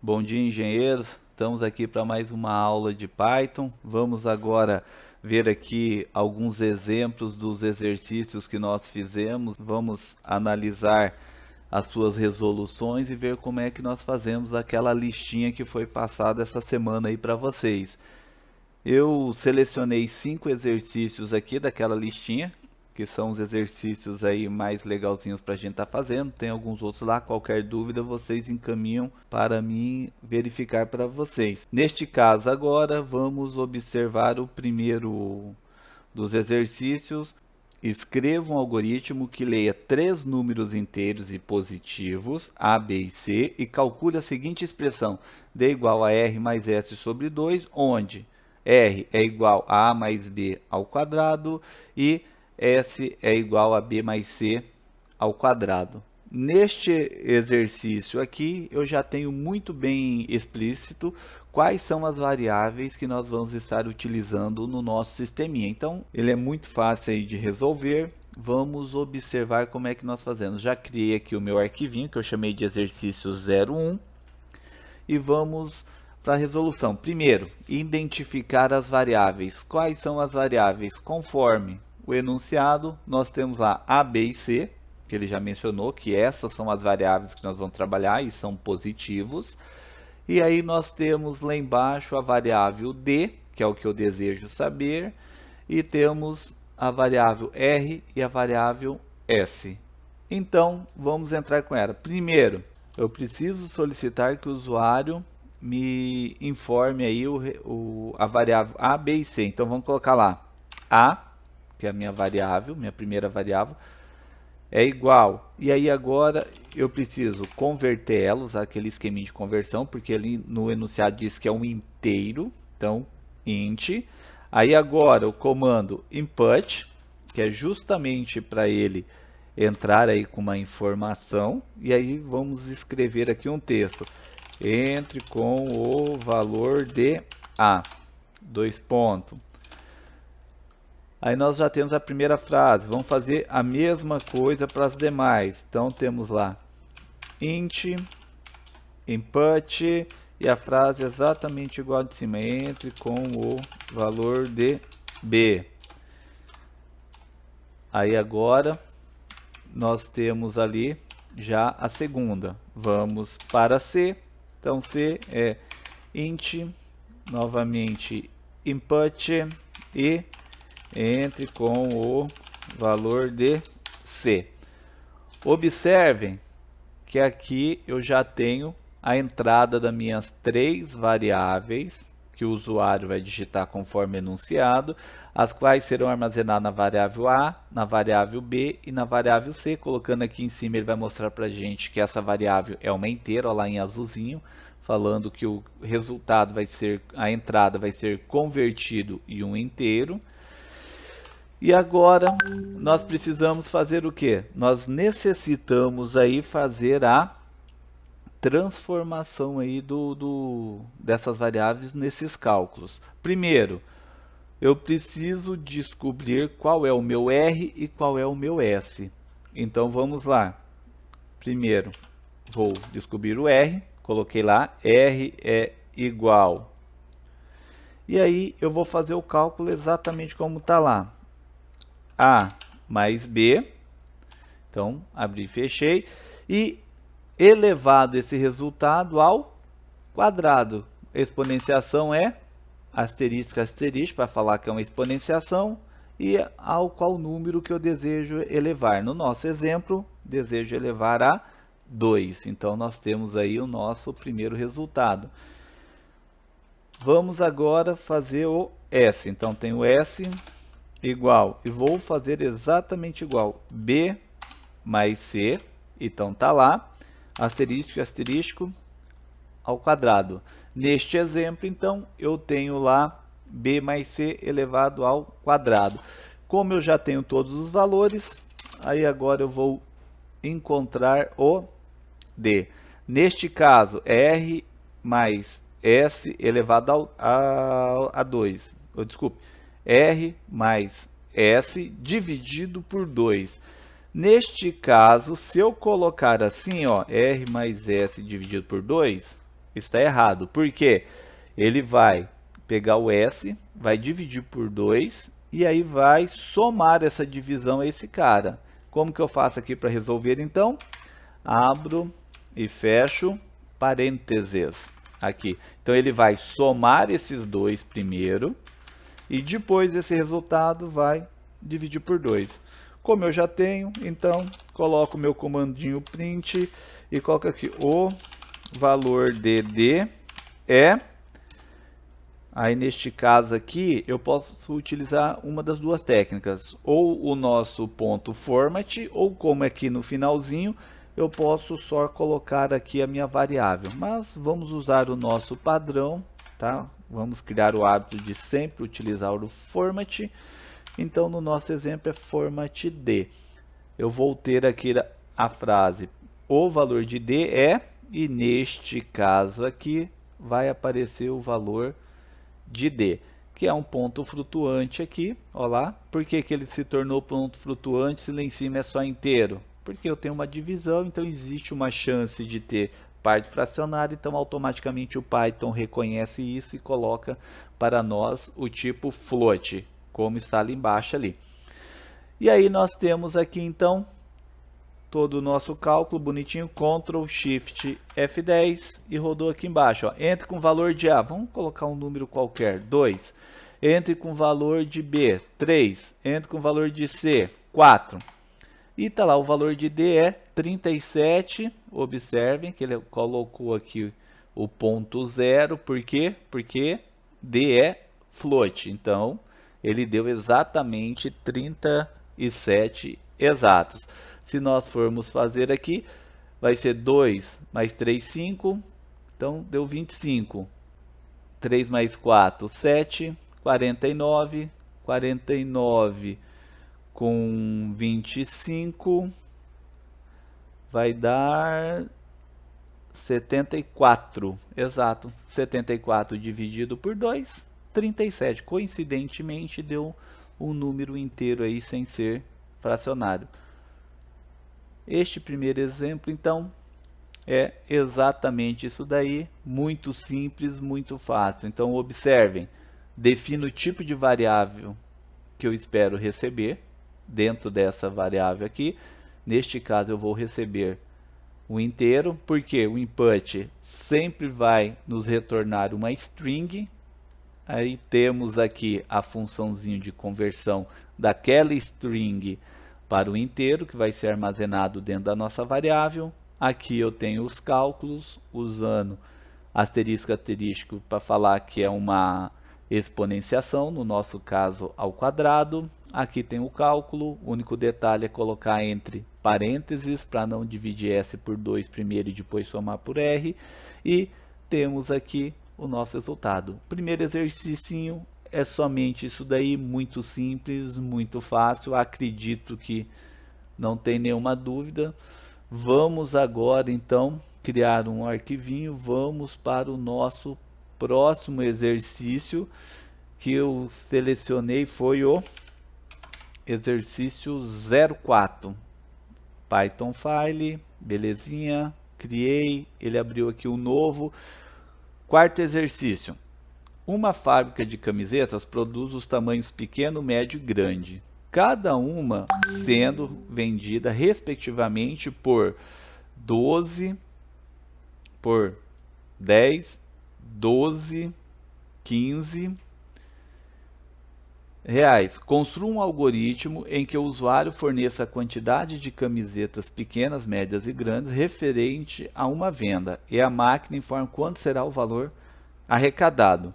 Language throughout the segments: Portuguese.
Bom dia, engenheiros. Estamos aqui para mais uma aula de Python. Vamos agora ver aqui alguns exemplos dos exercícios que nós fizemos. Vamos analisar as suas resoluções e ver como é que nós fazemos aquela listinha que foi passada essa semana aí para vocês. Eu selecionei 5 exercícios aqui daquela listinha, que são os exercícios aí mais legalzinhos para a gente estar fazendo. Tem alguns outros lá, qualquer dúvida vocês encaminham para mim verificar para vocês. Neste caso agora vamos observar o primeiro dos exercícios. Escreva um algoritmo que leia 3 números inteiros e positivos, A, B e C, e calcule a seguinte expressão: D igual a R mais S sobre 2, onde R é igual a mais B ao quadrado e S é igual a B mais C ao quadrado. Neste exercício aqui, eu já tenho muito bem explícito quais são as variáveis que nós vamos estar utilizando no nosso sisteminha. Então, ele é muito fácil aí de resolver. Vamos observar como é que nós fazemos. Já criei aqui o meu arquivinho, que eu chamei de exercício 01. E vamos para a resolução. Primeiro, identificar as variáveis. Quais são as variáveis? Conforme o enunciado, nós temos lá A, B e C, que ele já mencionou, que essas são as variáveis que nós vamos trabalhar e são positivos. E aí nós temos lá embaixo a variável D, que é o que eu desejo saber, e temos a variável R e a variável S. Então, vamos entrar com ela. Primeiro, eu preciso solicitar que o usuário me informe aí a variável A, B e C. Então, vamos colocar lá A, que é a minha variável, minha primeira variável, é igual. E aí agora eu preciso converter ela, usar aquele esqueminha de conversão, porque ali no enunciado diz que é um inteiro. Então, int. Aí agora o comando input, que é justamente para ele entrar aí com uma informação. E aí vamos escrever aqui um texto. Entre com o valor de A. Dois pontos. Aí nós já temos a primeira frase. Vamos fazer a mesma coisa para as demais. Então temos lá int, input, e a frase é exatamente igual de cima. Entre com o valor de B. Aí agora nós temos ali já a segunda. Vamos para C. Então C é int, novamente input, e entre com o valor de C. Observem que aqui eu já tenho a entrada das minhas 3 variáveis que o usuário vai digitar conforme enunciado, as quais serão armazenadas na variável A, na variável B e na variável C. Colocando aqui em cima, ele vai mostrar para a gente que essa variável é uma inteira, ó, lá em azulzinho, falando que o resultado vai ser, a entrada vai ser convertido em um inteiro. E agora nós precisamos fazer o que? Nós necessitamos aí fazer a transformação aí dessas variáveis nesses cálculos. Primeiro, eu preciso descobrir qual é o meu R e qual é o meu S. Então vamos lá. Primeiro, vou descobrir o R. Coloquei lá, R é igual. E aí eu vou fazer o cálculo exatamente como está lá. A mais B. Então, abri e fechei. E elevado esse resultado ao quadrado. Exponenciação é asterisco, asterisco, para falar que é uma exponenciação, e ao qual número que eu desejo elevar. No nosso exemplo, desejo elevar a 2. Então, nós temos aí o nosso primeiro resultado. Vamos agora fazer o S. Então, tem o S igual, e vou fazer exatamente igual, B mais C. Então, tá lá, asterisco, asterisco, ao quadrado. Neste exemplo, então, eu tenho lá B mais C elevado ao quadrado. Como eu já tenho todos os valores, aí agora eu vou encontrar o D. Neste caso, R mais S elevado a 2. Desculpe, R mais S dividido por 2. Neste caso, se eu colocar assim, ó, R mais S dividido por 2, está errado. Por quê? Ele vai pegar o S, vai dividir por 2 e aí vai somar essa divisão a esse cara. Como que eu faço aqui para resolver então? Abro e fecho parênteses aqui. Então ele vai somar esses dois primeiro e depois esse resultado vai dividir por 2. Como eu já tenho, então coloco o meu comandinho print e coloco aqui o valor de D é... Aí neste caso aqui eu posso utilizar uma das duas técnicas, ou o nosso ponto format, ou como aqui no finalzinho eu posso só colocar aqui a minha variável. Mas vamos usar o nosso padrão, tá? Vamos criar o hábito de sempre utilizar o format. Então no nosso exemplo é format D. Eu vou ter aqui a frase o valor de D é, e neste caso aqui vai aparecer o valor de D, que é um ponto flutuante aqui, ó lá. Por que que ele se tornou ponto flutuante se lá em cima é só inteiro? Porque eu tenho uma divisão, então existe uma chance de ter parte fracionária, então automaticamente o Python reconhece isso e coloca para nós o tipo float, como está ali embaixo ali. E aí nós temos aqui então todo o nosso cálculo bonitinho, Ctrl Shift F10 e rodou aqui embaixo. Ó. Entre com valor de A, vamos colocar um número qualquer, 2. Entre com valor de B, 3. Entre com valor de C, 4. E tá lá, o valor de D é 37. Observem que ele colocou aqui o ponto 0. Por quê? Porque D é float. Então, ele deu exatamente 37 exatos. Se nós formos fazer aqui, vai ser 2 mais 3, 5. Então, deu 25. 3 mais 4, 7. 49. 49 com 25 vai dar 74. Exato. 74 dividido por 2, 37. Coincidentemente, deu um número inteiro aí sem ser fracionário. Este primeiro exemplo, então, é exatamente isso daí, muito simples, muito fácil. Então, observem, defino o tipo de variável que eu espero receber dentro dessa variável aqui. Neste caso, eu vou receber o inteiro, porque o input sempre vai nos retornar uma string. Aí temos aqui a funçãozinha de conversão daquela string para o inteiro, que vai ser armazenado dentro da nossa variável. Aqui eu tenho os cálculos, usando asterisco asterisco para falar que é uma exponenciação, no nosso caso ao quadrado. Aqui tem o cálculo, o único detalhe é colocar entre parênteses para não dividir S por 2 primeiro e depois somar por R. E temos aqui o nosso resultado. O primeiro exercício é somente isso daí, muito simples, muito fácil, acredito que não tem nenhuma dúvida. Vamos agora então criar um arquivinho, vamos para o nosso próximo exercício, que eu selecionei foi o exercício 04. Python File, belezinha, criei, ele abriu aqui um novo. Quarto exercício. Uma fábrica de camisetas produz os tamanhos pequeno, médio e grande, cada uma sendo vendida respectivamente por 12, por 10, 12, 15 reais. Construa um algoritmo em que o usuário forneça a quantidade de camisetas pequenas, médias e grandes referente a uma venda, e a máquina informa quanto será o valor arrecadado.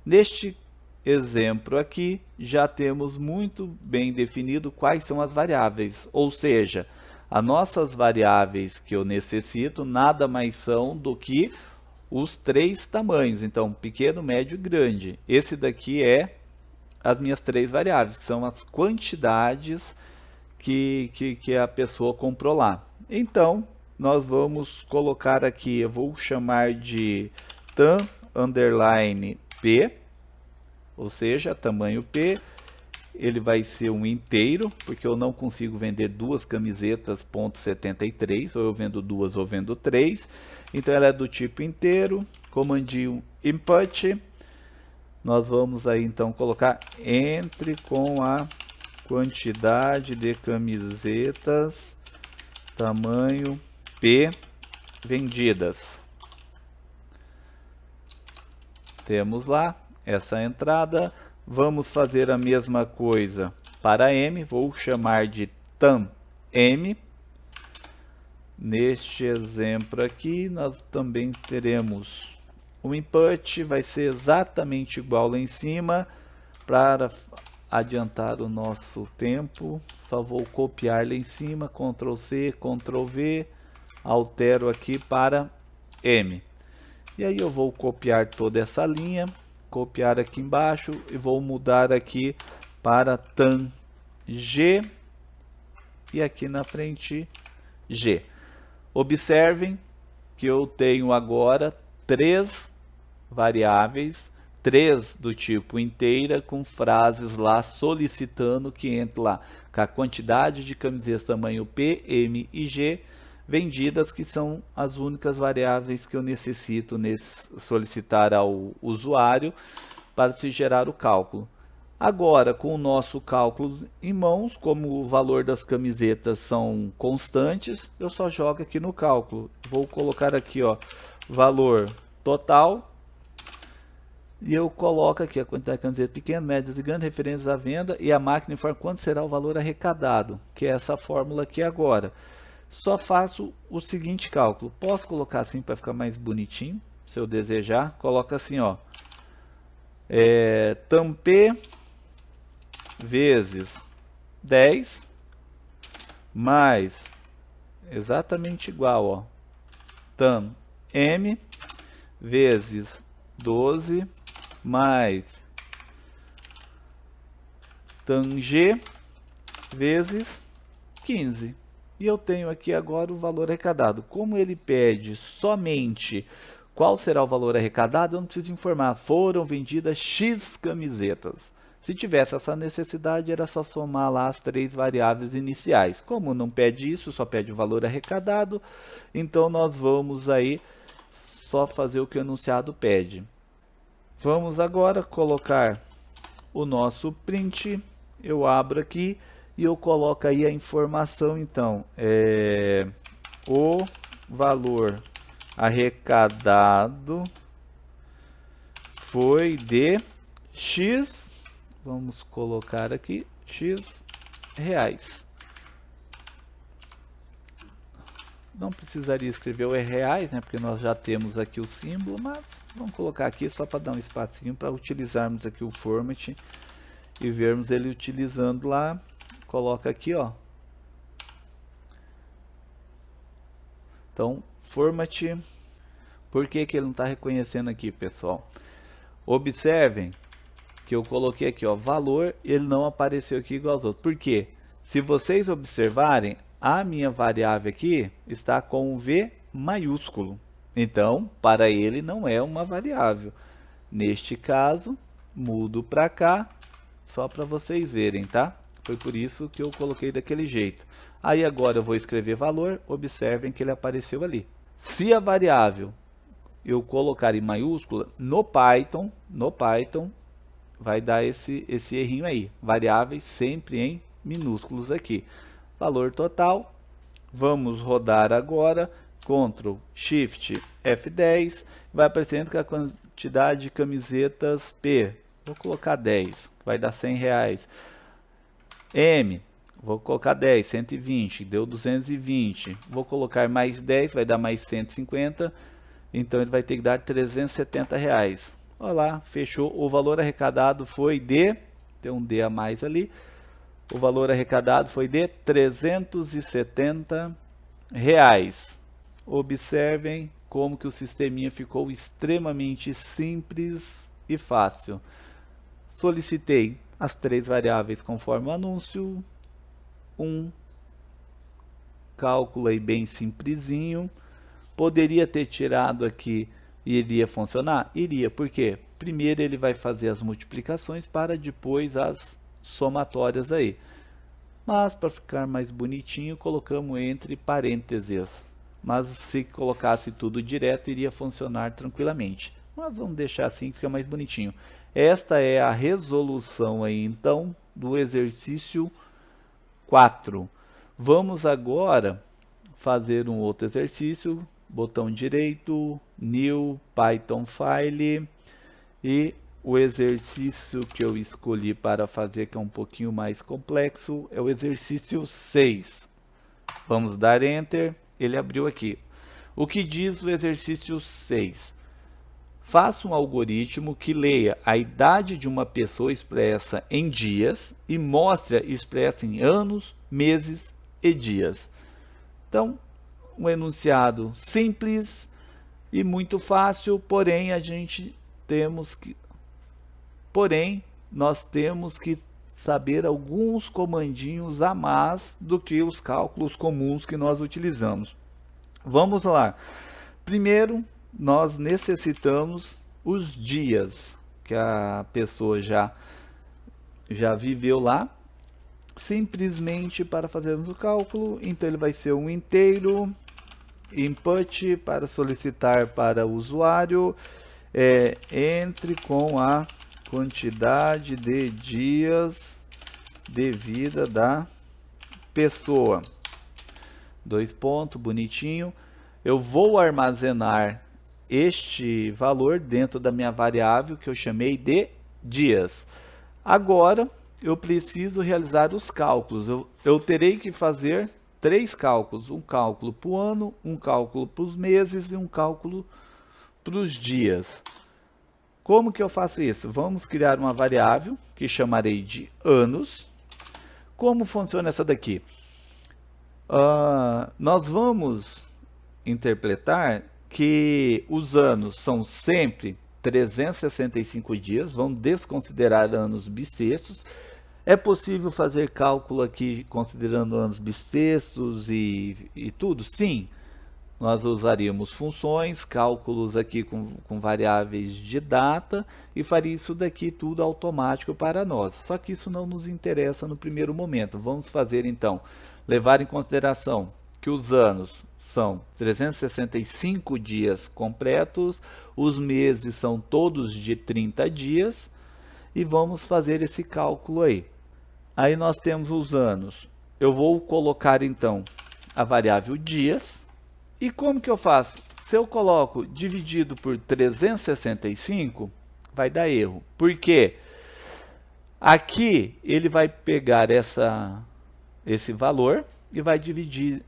Neste exemplo aqui, já temos muito bem definido quais são as variáveis, ou seja, as nossas variáveis que eu necessito nada mais são do que os 3 tamanhos, então pequeno, médio e grande. Esse daqui é as minhas 3 variáveis, que são as quantidades que a pessoa comprou lá. Então, nós vamos colocar aqui, eu vou chamar de tam_p, ou seja, tamanho P, ele vai ser um inteiro, porque eu não consigo vender duas camisetas .73, ou eu vendo duas ou vendo três. Então ela é do tipo inteiro, comandinho input. Nós vamos aí então colocar entre com a quantidade de camisetas tamanho P vendidas. Temos lá essa entrada. Vamos fazer a mesma coisa para M. Vou chamar de tam M. Neste exemplo aqui, nós também teremos o input. Vai ser exatamente igual lá em cima. Para adiantar o nosso tempo, só vou copiar lá em cima, Ctrl C, Ctrl V. Altero aqui para M. E aí eu vou copiar toda essa linha, copiar aqui embaixo e vou mudar aqui para tam G e aqui na frente G. Observem que eu tenho agora três variáveis, três do tipo inteira, com frases lá solicitando que entre lá com a quantidade de camisetas tamanho P, M e G vendidas, que são as únicas variáveis que eu necessito solicitar ao usuário para se gerar o cálculo. Agora, com o nosso cálculo em mãos, como o valor das camisetas são constantes, eu só jogo aqui no cálculo. Vou colocar aqui, ó, valor total, e eu coloco aqui a quantidade de camisetas pequenas, médias e grandes, referências à venda, e a máquina informa quanto será o valor arrecadado, que é essa fórmula aqui agora. Só faço o seguinte cálculo. Posso colocar assim para ficar mais bonitinho, se eu desejar. Coloca assim, ó, tam P vezes 10 mais exatamente igual, ó, tam M vezes 12 mais tam G vezes 15. E eu tenho aqui agora o valor arrecadado. Como ele pede somente qual será o valor arrecadado, eu não preciso informar. Foram vendidas X camisetas. Se tivesse essa necessidade, era só somar lá as três variáveis iniciais. Como não pede isso, só pede o valor arrecadado, então nós vamos aí só fazer o que o enunciado pede. Vamos agora colocar o nosso print. Eu abro aqui e eu coloco aí a informação, então, o valor arrecadado foi de X, vamos colocar aqui, X reais. Não precisaria escrever o reais, né, porque nós já temos aqui o símbolo, mas vamos colocar aqui só para dar um espacinho para utilizarmos aqui o format e vermos ele utilizando lá. Coloca aqui, ó. Então, format. Por que ele não está reconhecendo aqui, pessoal? Observem que eu coloquei aqui, ó, valor, ele não apareceu aqui igual aos outros. Por quê? Se vocês observarem, a minha variável aqui está com um V maiúsculo. Então, para ele não é uma variável. Neste caso, mudo para cá, só para vocês verem, tá? Foi por isso que eu coloquei daquele jeito. Aí agora eu vou escrever valor, observem que ele apareceu ali. Se a variável eu colocar em maiúscula, no Python vai dar esse errinho aí. Variáveis sempre em minúsculos aqui. Valor total. Vamos rodar agora. Ctrl Shift F10. Vai aparecendo que a quantidade de camisetas P. Vou colocar 10, vai dar R$100. M, vou colocar 10, 120, deu 220. Vou colocar mais 10, vai dar mais 150. Então ele vai ter que dar R$370. Olha lá, fechou. O valor arrecadado foi de, tem um D a mais ali. O valor arrecadado foi de R$370. Observem como que o sisteminha ficou extremamente simples e fácil. Solicitei as três variáveis conforme o anúncio. Cálculo aí bem simplesinho. Poderia ter tirado aqui e iria funcionar? Iria, por quê? Primeiro ele vai fazer as multiplicações para depois as somatórias aí. Mas para ficar mais bonitinho, colocamos entre parênteses. Mas se colocasse tudo direto, iria funcionar tranquilamente. Mas vamos deixar assim que fica mais bonitinho. Esta é a resolução aí, então, do exercício 4. Vamos agora fazer um outro exercício. Botão direito, New, Python File. E o exercício que eu escolhi para fazer, que é um pouquinho mais complexo, é o exercício 6. Vamos dar Enter. Ele abriu aqui. O que diz o exercício 6? Faça um algoritmo que leia a idade de uma pessoa expressa em dias e mostre-a expressa em anos, meses e dias. Então, um enunciado simples e muito fácil, porém nós temos que saber alguns comandinhos a mais do que os cálculos comuns que nós utilizamos. Vamos lá. Primeiro, nós necessitamos os dias que a pessoa já viveu lá. Simplesmente para fazermos o cálculo, então ele vai ser um inteiro, input para solicitar para o usuário, entre com a quantidade de dias de vida da pessoa. 2 pontos, bonitinho. Eu vou armazenar este valor dentro da minha variável que eu chamei de dias. Agora eu preciso realizar os cálculos. Eu terei que fazer 3 cálculos. Um cálculo para o ano, um cálculo para os meses e um cálculo para os dias. Como que eu faço isso? Vamos criar uma variável que chamarei de anos. Como funciona essa daqui? Nós vamos interpretar que os anos são sempre 365 dias, vamos desconsiderar anos bissextos. É possível fazer cálculo aqui considerando anos bissextos e tudo? Sim. Nós usaríamos funções, cálculos aqui com variáveis de data e faria isso daqui tudo automático para nós. Só que isso não nos interessa no primeiro momento. Vamos fazer então, levar em consideração que os anos são 365 dias completos, os meses são todos de 30 dias e vamos fazer esse cálculo aí. Aí nós temos os anos. Eu vou colocar então a variável dias. E como que eu faço? Se eu coloco dividido por 365, vai dar erro. Por quê? Aqui ele vai pegar esse valor e vai dividir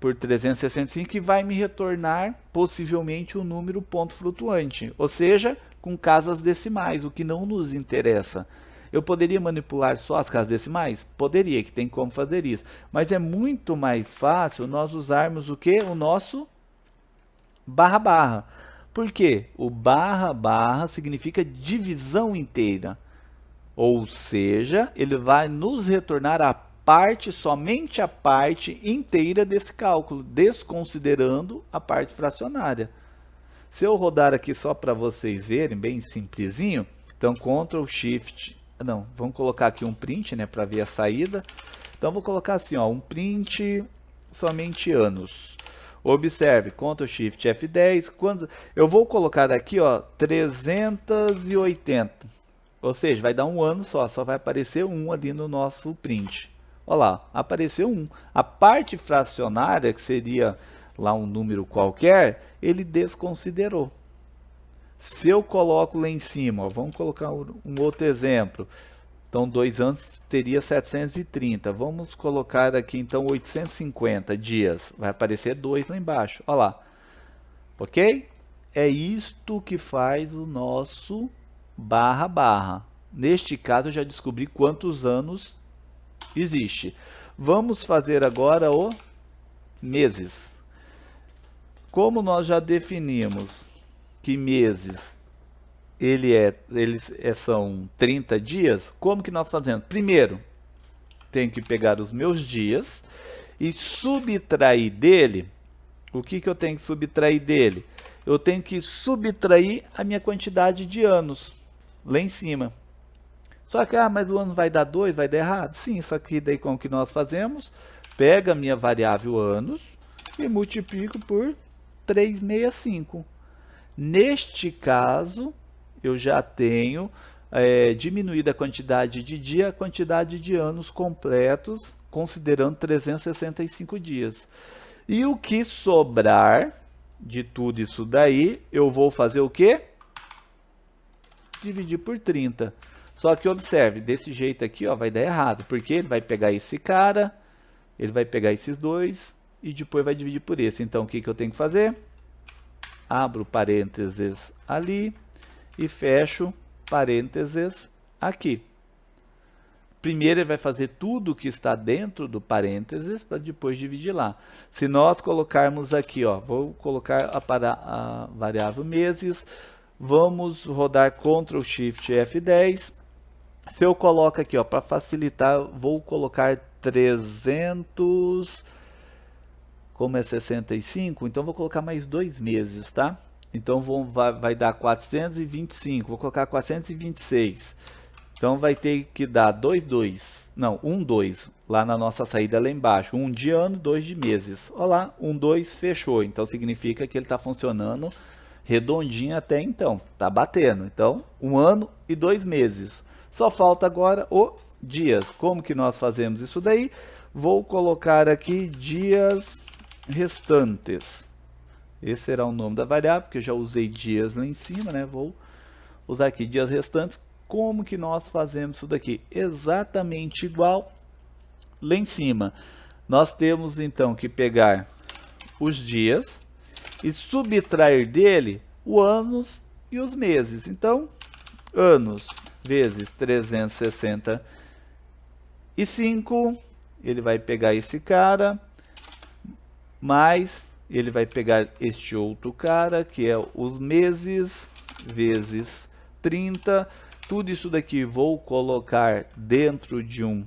por 365 e vai me retornar possivelmente um número ponto flutuante, ou seja, com casas decimais, o que não nos interessa. Eu poderia manipular só as casas decimais? Poderia, que tem como fazer isso. Mas é muito mais fácil nós usarmos o que? O nosso barra barra. Por quê? O barra barra significa divisão inteira. Ou seja, ele vai nos retornar a parte, somente a parte inteira desse cálculo, desconsiderando a parte fracionária. Se eu rodar aqui só para vocês verem, bem simplesinho, então Ctrl Shift, não, vamos colocar aqui um print, né, para ver a saída. Então vou colocar assim, ó, um print somente anos. Observe, Ctrl Shift F10, quando eu vou colocar aqui, ó, 380. Ou seja, vai dar um ano só vai aparecer um ali no nosso print. Olha lá, apareceu um. A parte fracionária, que seria lá um número qualquer, ele desconsiderou. Se eu coloco lá em cima, ó, vamos colocar um outro exemplo. Então, 2 anos teria 730. Vamos colocar aqui, então, 850 dias. Vai aparecer 2 lá embaixo. Olha lá. Ok? É isto que faz o nosso barra barra. Neste caso, eu já descobri quantos anos existe. Vamos fazer agora o meses. Como nós já definimos que meses eles são 30 dias, como que nós fazemos? Primeiro, tenho que pegar os meus dias e subtrair dele. O que eu tenho que subtrair dele? Eu tenho que subtrair a minha quantidade de anos lá em cima. Só que, mas o ano vai dar 2, vai dar errado? Sim, só que daí como que nós fazemos? Pega a minha variável anos e multiplico por 365. Neste caso, eu já tenho diminuído a quantidade de dia, a quantidade de anos completos, considerando 365 dias. E o que sobrar de tudo isso daí, eu vou fazer o quê? Dividir por 30. Só que observe, desse jeito aqui ó, vai dar errado, porque ele vai pegar esse cara, ele vai pegar esses dois e depois vai dividir por esse. Então o que eu tenho que fazer? Abro parênteses ali e fecho parênteses aqui. Primeiro ele vai fazer tudo que está dentro do parênteses para depois dividir lá. Se nós colocarmos aqui, ó, vou colocar a variável meses, vamos rodar Ctrl Shift F10. Se eu coloco aqui, ó, para facilitar, vou colocar 300, como é 65, então vou colocar mais 2 meses, tá? Então vai dar 425, vou colocar 426. Então vai ter que dar 2, 2, não, 1, 2, lá na nossa saída lá embaixo. 1 de ano, 2 de meses. Olha lá, 1, 2, fechou. Então significa que ele está funcionando redondinho até então, tá batendo. Então, 1 ano e 2 meses. Só falta agora o dias. Como que nós fazemos isso daí? Vou colocar aqui dias restantes. Esse será o nome da variável, porque eu já usei dias lá em cima, né? Vou usar aqui dias restantes. Como que nós fazemos isso daqui? Exatamente igual lá em cima. Nós temos então que pegar os dias e subtrair dele os anos e os meses. Então, anos vezes 365, ele vai pegar esse cara, mais ele vai pegar este outro cara, que é os meses vezes 30. Tudo isso daqui vou colocar dentro de um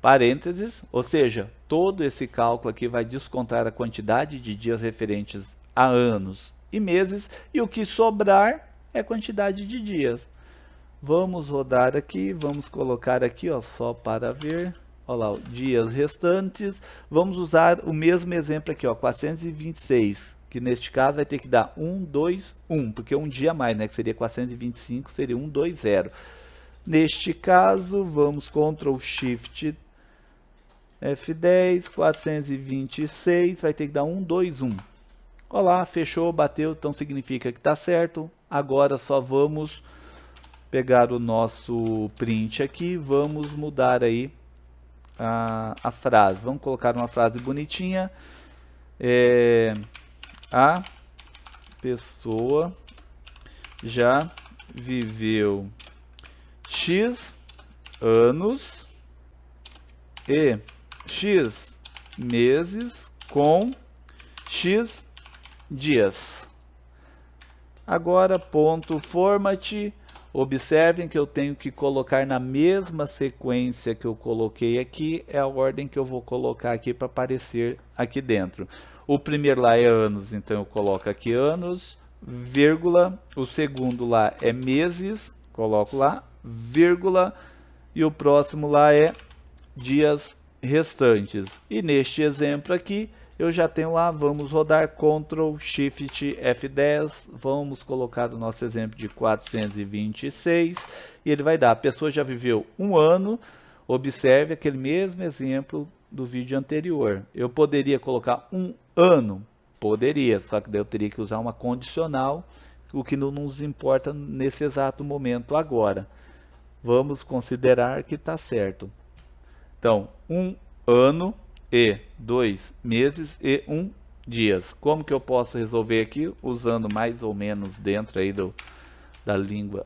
parênteses, ou seja, todo esse cálculo aqui vai descontar a quantidade de dias referentes a anos e meses, e o que sobrar é a quantidade de dias. Vamos rodar aqui, vamos colocar aqui, ó, só para ver, olha lá, dias restantes. Vamos usar o mesmo exemplo aqui, ó, 426, que neste caso vai ter que dar 1, 2, 1, porque um dia a mais, né, que seria 425, seria 1, 2, 0. Neste caso, vamos Ctrl Shift F10, 426, vai ter que dar 1, 2, 1. Olha lá, fechou, bateu, então significa que está certo. Agora só vamos pegar o nosso print aqui, vamos mudar aí a frase. Vamos colocar uma frase bonitinha. A pessoa já viveu X anos e X meses com X dias. Agora, ponto format. Observem que eu tenho que colocar na mesma sequência que eu coloquei aqui, é a ordem que eu vou colocar aqui para aparecer aqui dentro. O primeiro lá é anos, então eu coloco aqui anos, vírgula. O segundo lá é meses, coloco lá, vírgula. E o próximo lá é dias restantes. E neste exemplo aqui, eu já tenho lá, vamos rodar Ctrl Shift F10, vamos colocar o nosso exemplo de 426 e ele vai dar, a pessoa já viveu um ano, observe aquele mesmo exemplo do vídeo anterior. Eu poderia colocar um ano? Poderia, só que daí eu teria que usar uma condicional, o que não nos importa nesse exato momento agora. Vamos considerar que está certo. Então, um ano e 2 meses e 1 dias. Como que eu posso resolver aqui? Usando mais ou menos dentro aí da língua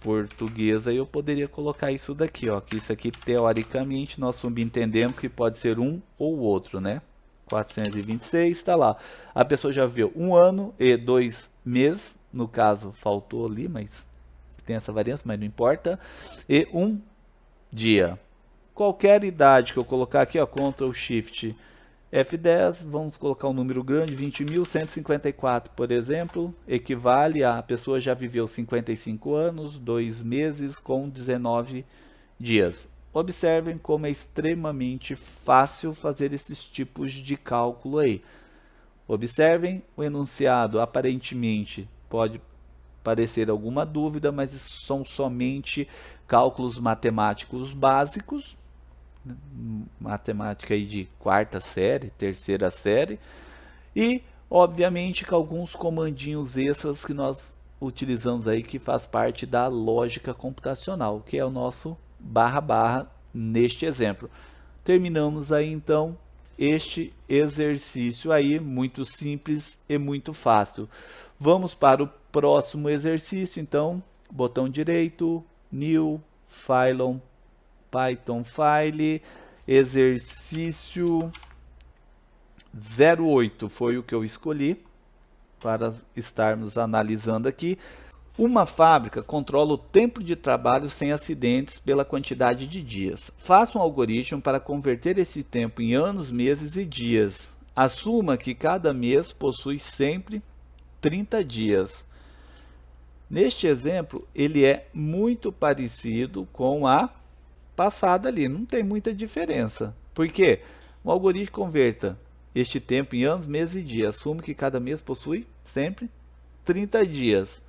portuguesa, eu poderia colocar isso daqui, ó, que isso aqui teoricamente nós subentendemos que pode ser um ou outro, né? 426 está lá. A pessoa já viu um ano e 2 meses, no caso faltou ali, mas tem essa variância, mas não importa, e 1 dia. Qualquer idade que eu colocar aqui, ó, Ctrl Shift F10, vamos colocar um número grande, 20.154, por exemplo, equivale a pessoa já viveu 55 anos, 2 meses com 19 dias. Observem como é extremamente fácil fazer esses tipos de cálculo aí. Observem o enunciado, aparentemente pode parecer alguma dúvida, mas são somente cálculos matemáticos básicos, matemática aí de quarta série, terceira série, e obviamente com alguns comandinhos extras que nós utilizamos aí, que faz parte da lógica computacional, que é o nosso barra barra neste exemplo. Terminamos aí então este exercício aí, muito simples e muito fácil. Vamos para o próximo exercício, então, botão direito, New, File, Python File, exercício 08 foi o que eu escolhi para estarmos analisando aqui. Uma fábrica controla o tempo de trabalho sem acidentes pela quantidade de dias. Faça um algoritmo para converter esse tempo em anos, meses e dias. Assuma que cada mês possui sempre 30 dias. Neste exemplo, ele é muito parecido com a passada ali, não tem muita diferença. Por quê? O algoritmo converta este tempo em anos, meses e dias. Assume que cada mês possui sempre 30 dias.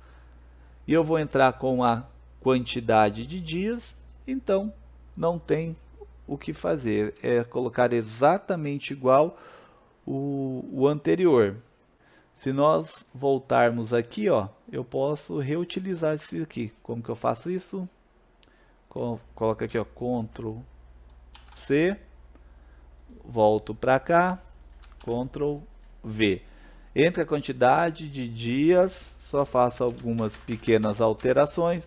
E eu vou entrar com a quantidade de dias, então não tem o que fazer. É colocar exatamente igual o anterior. Se nós voltarmos aqui, ó, eu posso reutilizar isso aqui. Como que eu faço isso? Coloco aqui, ó, Ctrl C, volto para cá, Ctrl V. Entre a quantidade de dias, só faço algumas pequenas alterações.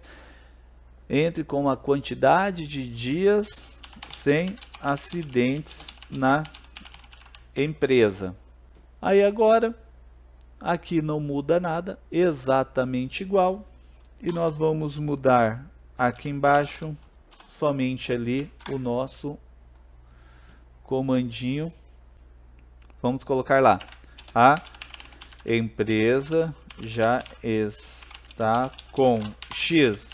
Entre com a quantidade de dias sem acidentes na empresa. Aí agora, aqui não muda nada, exatamente igual. E nós vamos mudar aqui embaixo somente ali o nosso comandinho. Vamos colocar lá: a empresa já está com X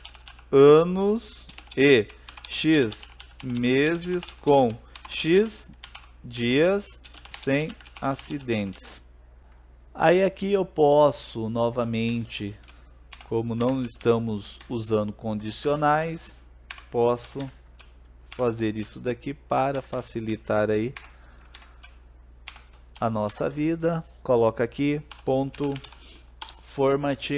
anos e X meses com X dias sem acidentes. Aí aqui eu posso novamente, como não estamos usando condicionais, posso fazer isso daqui para facilitar aí a nossa vida. Coloca aqui ponto format.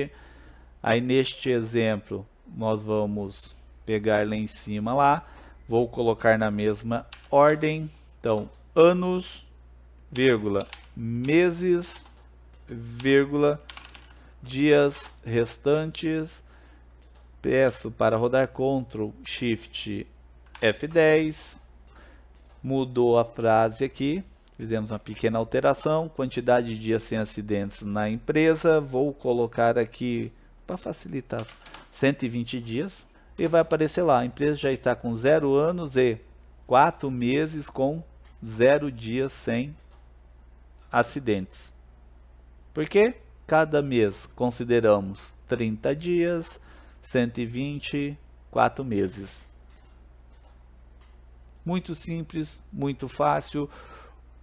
Aí neste exemplo nós vamos pegar lá em cima lá, vou colocar na mesma ordem. Então, anos, vírgula, meses, vírgula, dias restantes. Peço para rodar Ctrl Shift F10. Mudou a frase aqui. Fizemos uma pequena alteração. Quantidade de dias sem acidentes na empresa. Vou colocar aqui, para facilitar, 120 dias. E vai aparecer lá: a empresa já está com 0 anos e 4 meses com 0 dias sem acidentes. Porque cada mês consideramos 30 dias, 120, 4 meses. Muito simples, muito fácil.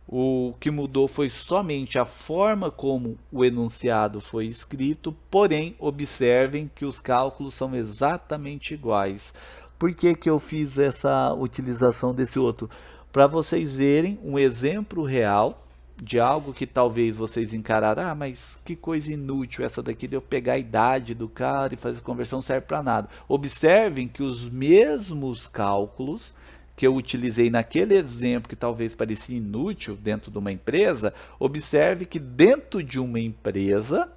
O que mudou foi somente a forma como o enunciado foi escrito, porém observem que os cálculos são exatamente iguais. Por que que eu fiz essa utilização desse outro? Para vocês verem um exemplo real de algo que talvez vocês encararam: ah, mas que coisa inútil essa daqui de eu pegar a idade do cara e fazer conversão, não serve para nada. Observem que os mesmos cálculos que eu utilizei naquele exemplo que talvez parecia inútil dentro de uma empresa, observe que dentro de uma empresa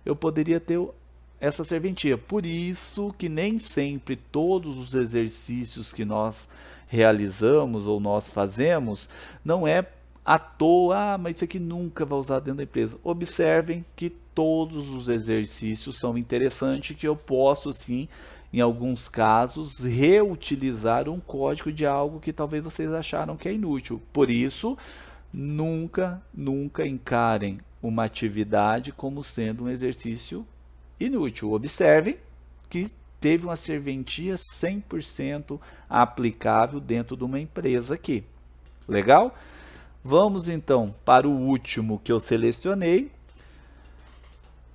eu poderia ter essa serventia. Por isso que nem sempre todos os exercícios que nós realizamos ou nós fazemos, não é à toa: ah, mas isso aqui nunca vai usar dentro da empresa. Observem que todos os exercícios são interessantes, que eu posso sim, em alguns casos, reutilizar um código de algo que talvez vocês acharam que é inútil. Por isso, Nunca encarem uma atividade como sendo um exercício inútil. Observem que teve uma serventia 100% aplicável dentro de uma empresa aqui. Legal? Vamos então para o último que eu selecionei.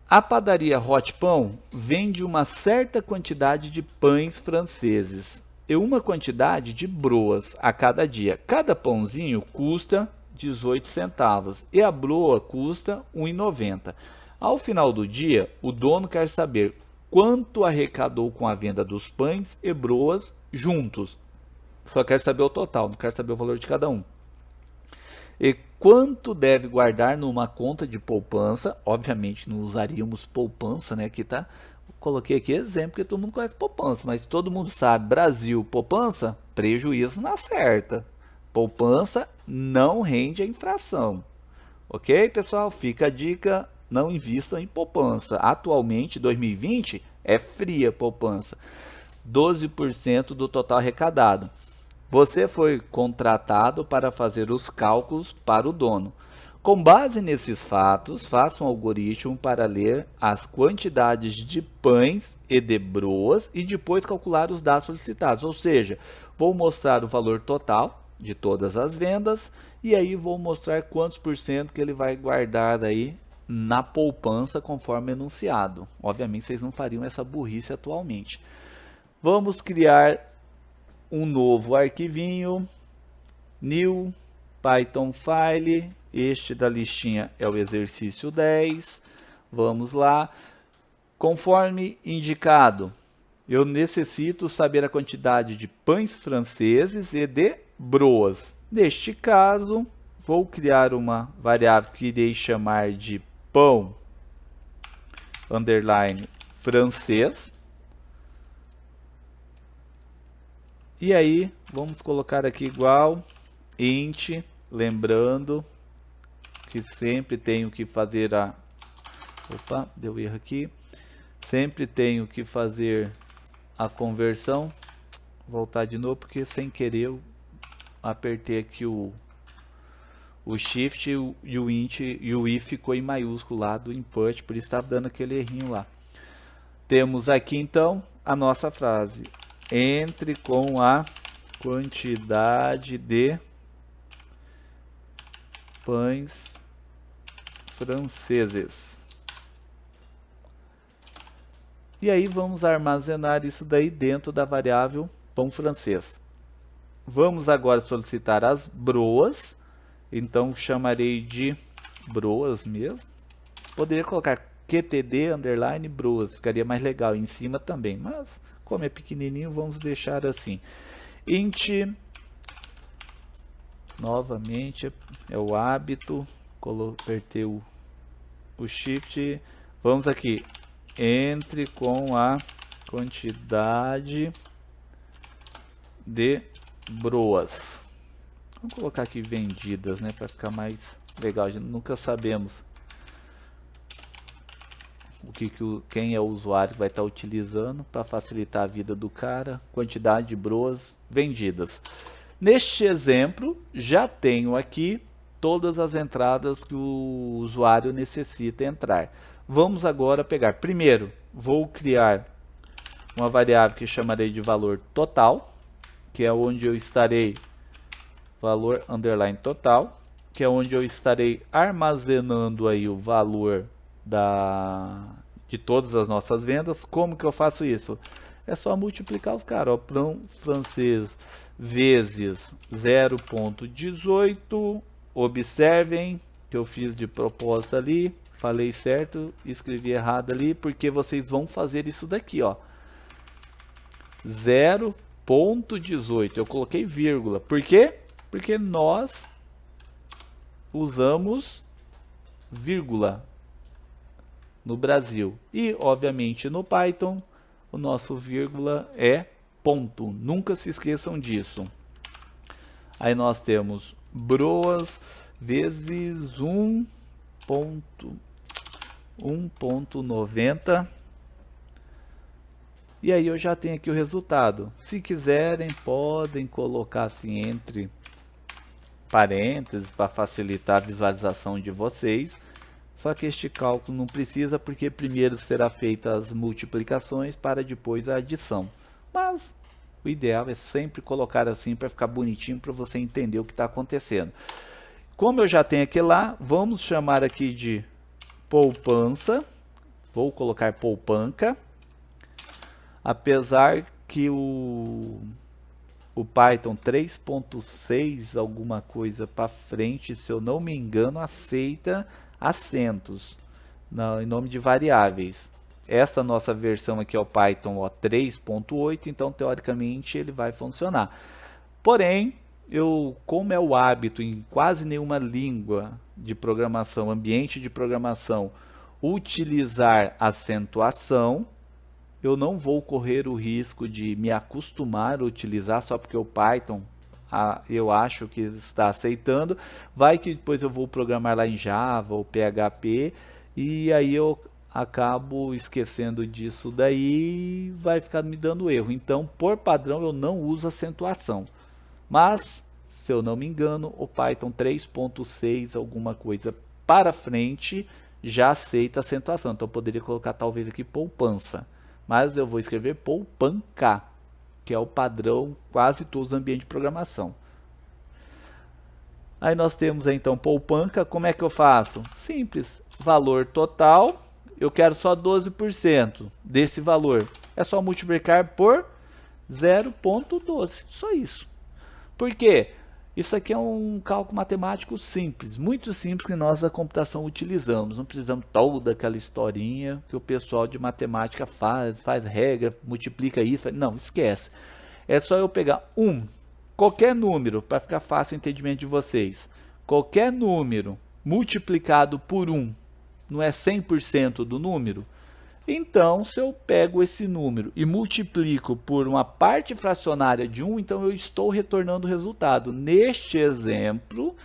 A padaria Hot Pão vende uma certa quantidade de pães franceses e uma quantidade de broas a cada dia. Cada pãozinho custa 18 centavos e a broa custa 1,90. Ao final do dia, o dono quer saber quanto arrecadou com a venda dos pães e broas juntos. Só quer saber o total, não quer saber o valor de cada um. E quanto deve guardar numa conta de poupança? Obviamente não usaríamos poupança, né? Aqui tá, coloquei aqui exemplo porque todo mundo conhece poupança, mas todo mundo sabe, Brasil, poupança, prejuízo na certa. Poupança não rende a infração. Ok, pessoal? Fica a dica, não invistam em poupança. Atualmente, 2020, é fria poupança. 12% do total arrecadado. Você foi contratado para fazer os cálculos para o dono. Com base nesses fatos, faça um algoritmo para ler as quantidades de pães e de broas e depois calcular os dados solicitados. Ou seja, vou mostrar o valor total de todas as vendas e aí vou mostrar quantos por cento que ele vai guardar aí na poupança conforme enunciado. Obviamente vocês não fariam essa burrice atualmente. Vamos criar um novo arquivinho, new Python file, este da listinha é o exercício 10, vamos lá, conforme indicado, eu necessito saber a quantidade de pães franceses e de broas. Neste caso, vou criar uma variável que irei chamar de pão underline francês. E aí, vamos colocar aqui igual, int, lembrando que sempre tenho que fazer a... Opa, deu erro aqui. Sempre tenho que fazer a conversão. Vou voltar de novo, porque sem querer eu apertei aqui o shift e o int e o if ficou em maiúsculo lá do input, por isso está dando aquele errinho lá. Temos aqui então a nossa frase. Entre com a quantidade de pães franceses. E aí vamos armazenar isso daí dentro da variável pão francês. Vamos agora solicitar as broas. Então chamarei de broas mesmo. Poderia colocar qtd underline broas, ficaria mais legal em cima também, mas como é pequenininho, vamos deixar assim. Int, novamente, é o hábito, apertei o shift, vamos aqui, entre com a quantidade de broas. Vamos colocar aqui vendidas, né, para ficar mais legal, a gente nunca sabemos quem é o usuário que vai estar utilizando para facilitar a vida do cara. Quantidade de broas vendidas. Neste exemplo, já tenho aqui todas as entradas que o usuário necessita entrar. Vamos agora pegar. Primeiro, vou criar uma variável que chamarei de valor total, que é onde eu estarei valor underline total, que é onde eu estarei armazenando aí o valor de todas as nossas vendas. Como que eu faço isso? É só multiplicar os caras. Pão francês vezes 0,18. Observem que eu fiz de propósito ali. Falei certo, escrevi errado ali, porque vocês vão fazer isso daqui, ó. 0,18. Eu coloquei vírgula. Por quê? Porque nós usamos vírgula no Brasil. E, obviamente, no Python, o nosso vírgula é ponto. Nunca se esqueçam disso. Aí nós temos broas vezes 1,90. E aí eu já tenho aqui o resultado. Se quiserem, podem colocar assim entre parênteses para facilitar a visualização de vocês. Só que este cálculo não precisa, porque primeiro será feita as multiplicações para depois a adição. Mas o ideal é sempre colocar assim para ficar bonitinho, para você entender o que está acontecendo. Como eu já tenho aqui lá, vamos chamar aqui de poupança. Vou colocar poupanca. Apesar que o Python 3.6 alguma coisa para frente, se eu não me engano, aceita acentos em nome de variáveis. Esta nossa versão aqui é o Python 3.8, então teoricamente ele vai funcionar. Porém, como é o hábito em quase nenhuma língua de programação, ambiente de programação, utilizar acentuação, eu não vou correr o risco de me acostumar a utilizar só porque o Python eu acho que está aceitando. Vai que depois eu vou programar lá em Java ou PHP e aí eu acabo esquecendo disso daí e vai ficar me dando erro. Então, por padrão, eu não uso acentuação. Mas, se eu não me engano, o Python 3.6 alguma coisa para frente já aceita acentuação. Então, eu poderia colocar talvez aqui poupança. Mas eu vou escrever poupanca, que é o padrão quase todos os ambientes de programação. Aí nós temos então poupanca. Como é que eu faço? Simples. Valor total. Eu quero só 12% desse valor. É só multiplicar por 0,12. Só isso. Por quê? Isso aqui é um cálculo matemático simples, muito simples, que nós da computação utilizamos. Não precisamos toda aquela historinha que o pessoal de matemática faz regra, multiplica isso. Não, esquece. É só eu pegar qualquer número, para ficar fácil o entendimento de vocês. Qualquer número multiplicado por 1 não é 100% do número? Então, se eu pego esse número e multiplico por uma parte fracionária de 1, então eu estou retornando o resultado. Neste exemplo,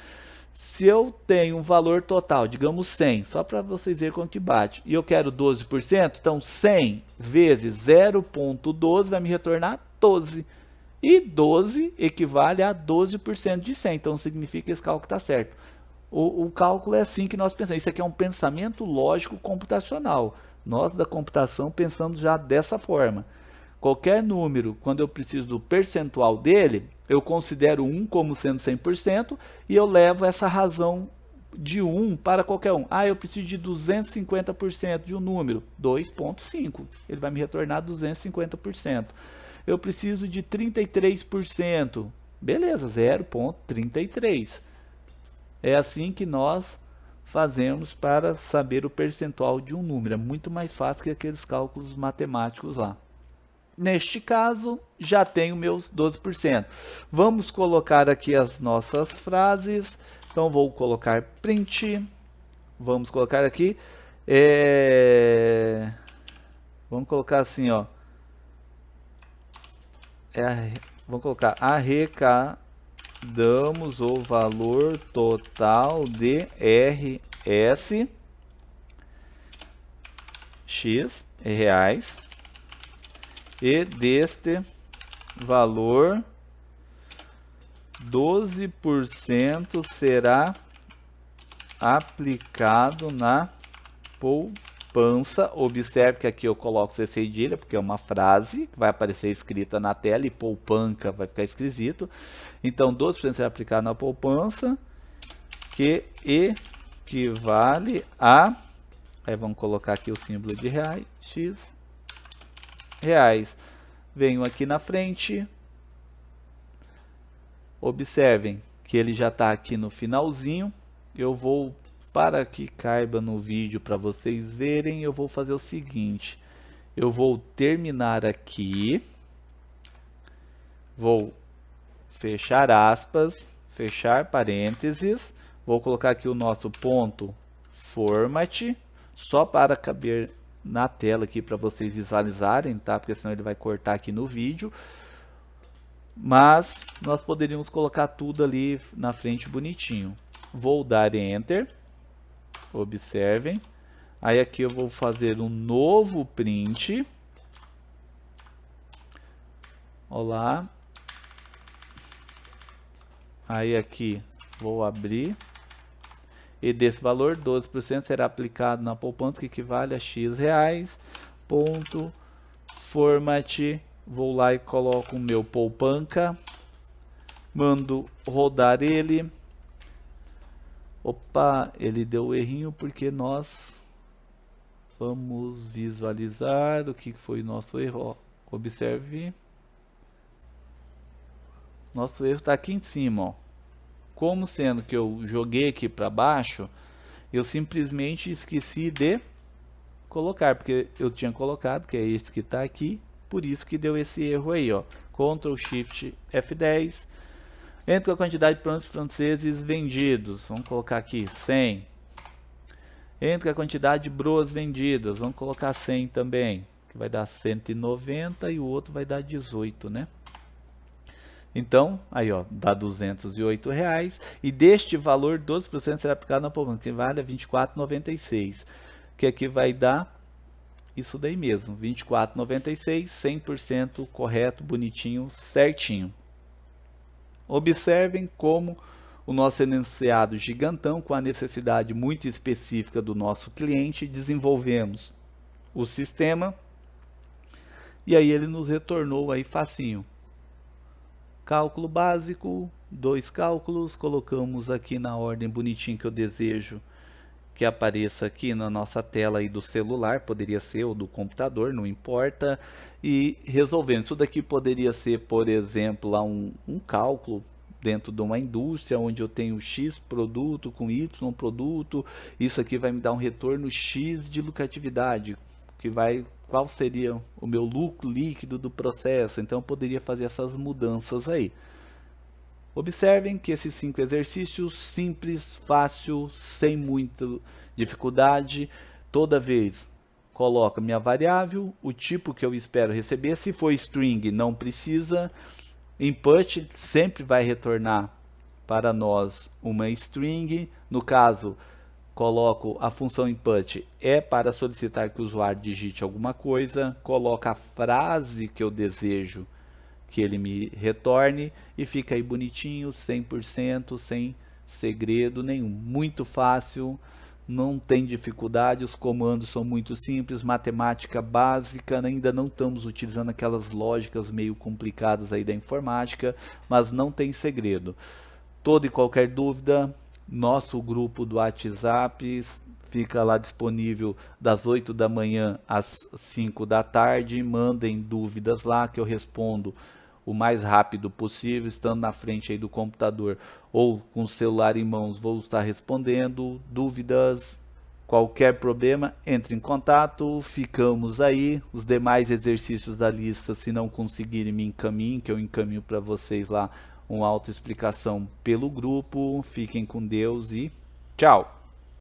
se eu tenho um valor total, digamos 100, só para vocês verem quanto que bate, e eu quero 12%, então 100 vezes 0,12 vai me retornar 12. E 12 equivale a 12% de 100, então significa que esse cálculo está certo. O cálculo é assim que nós pensamos. Isso aqui é um pensamento lógico computacional. Nós da computação pensamos já dessa forma. Qualquer número, quando eu preciso do percentual dele, eu considero 1 como sendo 100% e eu levo essa razão de 1 para qualquer um. Eu preciso de 250% de um número, 2,5. Ele vai me retornar 250%. Eu preciso de 33%. Beleza, 0,33. É assim que nós fazemos para saber o percentual de um número. É muito mais fácil que aqueles cálculos matemáticos lá. Neste caso, já tenho meus 12%. Vamos colocar aqui as nossas frases. Então, vou colocar print. Vamos colocar aqui. Vamos colocar assim, ó. Vamos colocar arrecadamos o valor total de RS X reais e deste valor 12% será aplicado na poupança. Observe que aqui eu coloco C cedilha, porque é uma frase que vai aparecer escrita na tela, e poupanca vai ficar esquisito. Então, 12% será aplicado na poupança, que equivale a... Aí vamos colocar aqui o símbolo de reais, X reais. Venho aqui na frente. Observem que ele já está aqui no finalzinho. Eu vou, para que caiba no vídeo para vocês verem, eu vou fazer o seguinte. Eu vou terminar aqui. Vou fechar aspas, fechar parênteses. Vou colocar aqui o nosso ponto format, só para caber na tela aqui para vocês visualizarem, tá? Porque senão ele vai cortar aqui no vídeo. Mas nós poderíamos colocar tudo ali na frente bonitinho. Vou dar Enter. Observem. Aí aqui eu vou fazer um novo print. Olá. Aí aqui Vou abrir. E desse valor, 12% será aplicado na poupança, que equivale a X reais. Ponto, format, vou lá e coloco o meu poupanca. Mando rodar ele. Opa, ele deu errinho porque nós vamos visualizar o que foi nosso erro. Observe. Nosso erro está aqui em cima, ó. Como sendo que eu joguei aqui para baixo, eu simplesmente esqueci de colocar, porque eu tinha colocado, que é esse que está aqui, por isso que deu esse erro aí, ó. Ctrl Shift F10. Entre a quantidade de produtos franceses vendidos, vamos colocar aqui 100. Entre a quantidade de broas vendidas, vamos colocar 100 também, que vai dar 190 e o outro vai dar 18, né? Então, aí ó, dá R$208 e deste valor 12% será aplicado na poupança, que vale a R$24,96, que aqui vai dar isso daí mesmo, R$24,96, 100% correto, bonitinho, certinho. Observem como o nosso enunciado gigantão, com a necessidade muito específica do nosso cliente, desenvolvemos o sistema e aí ele nos retornou aí facinho. Cálculo básico, 2 cálculos, colocamos aqui na ordem bonitinho que eu desejo que apareça aqui na nossa tela aí do celular, poderia ser ou do computador, não importa, e resolvendo. Isso daqui poderia ser, por exemplo, lá um cálculo dentro de uma indústria onde eu tenho X produto com Y produto, isso aqui vai me dar um retorno X de lucratividade, que vai, qual seria o meu lucro líquido do processo. Então eu poderia fazer essas mudanças aí. Observem que esses 5 exercícios simples, fácil, sem muita dificuldade. Toda vez coloco minha variável, o tipo que eu espero receber. Se for string, não precisa. Input sempre vai retornar para nós uma string. No caso, coloco a função input é para solicitar que o usuário digite alguma coisa. Coloco a frase que eu desejo que ele me retorne e fica aí bonitinho, 100%, sem segredo nenhum. Muito fácil, não tem dificuldade, os comandos são muito simples, matemática básica, ainda não estamos utilizando aquelas lógicas meio complicadas aí da informática, mas não tem segredo. Toda e qualquer dúvida, nosso grupo do WhatsApp fica lá disponível das 8 da manhã às 5 da tarde. Mandem dúvidas lá que eu respondo o mais rápido possível, estando na frente aí do computador ou com o celular em mãos, vou estar respondendo. Dúvidas, qualquer problema, entre em contato, ficamos aí. Os demais exercícios da lista, se não conseguirem, me encaminhem, que eu encaminho para vocês lá uma autoexplicação pelo grupo. Fiquem com Deus e tchau!